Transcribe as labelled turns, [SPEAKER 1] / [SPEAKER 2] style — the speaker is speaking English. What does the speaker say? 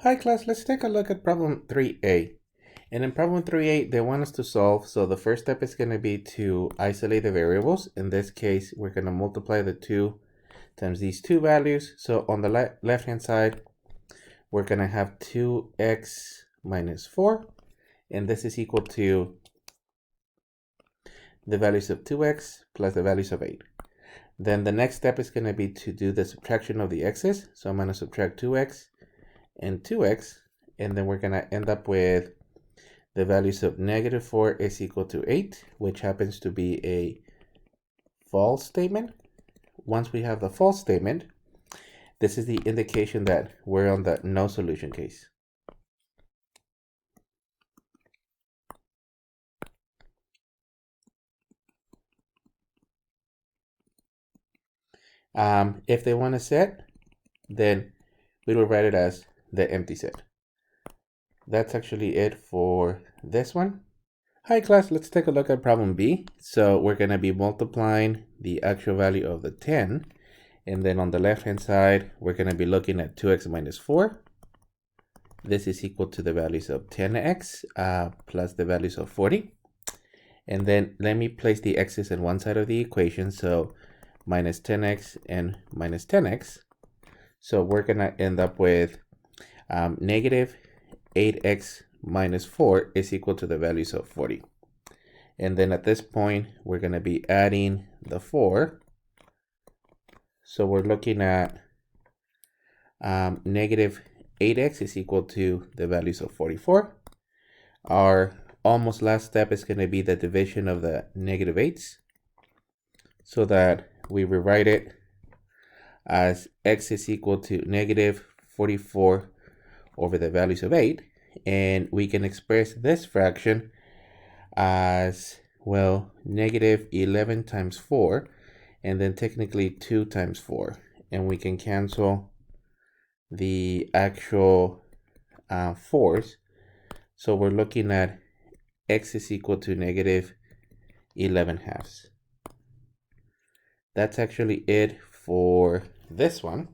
[SPEAKER 1] Hi class, let's take a look at problem 3a. And in problem 3a, they want us to solve. So the first step is going to be to isolate the variables. In this case, we're going to multiply the 2 times these two values. So on the left-hand side, we're going to have 2x minus 4. And this is equal to the values of 2x plus the values of 8. Then the next step is going to be to do the subtraction of the x's. So I'm going to subtract 2x and 2x, and then we're going to end up with the values of negative 4 is equal to 8, which happens to be a false statement. Once we have the false statement, this is the indication that we're on the no solution case. If they want a set, then we will write it as the empty set. That's actually it for this one. Hi class, let's take a look at problem B. So we're going to be multiplying the actual value of the 10. And then on the left hand side, we're going to be looking at 2x minus 4. This is equal to the values of 10x plus the values of 40. And then let me place the x's in one side of the equation. So minus 10x and minus 10x. So we're going to end up with negative 8x minus 4 is equal to the values of 40. And then at this point, we're going to be adding the 4. So we're looking at negative 8x is equal to the values of 44. Our almost last step is going to be the division of the negative 8's, so that we rewrite it as x is equal to negative 44 over the values of 8. And we can express this fraction as, well, negative 11 times 4, and then technically 2 times 4. And we can cancel the actual 4's. So we're looking at x is equal to negative 11 halves. That's actually it for this one.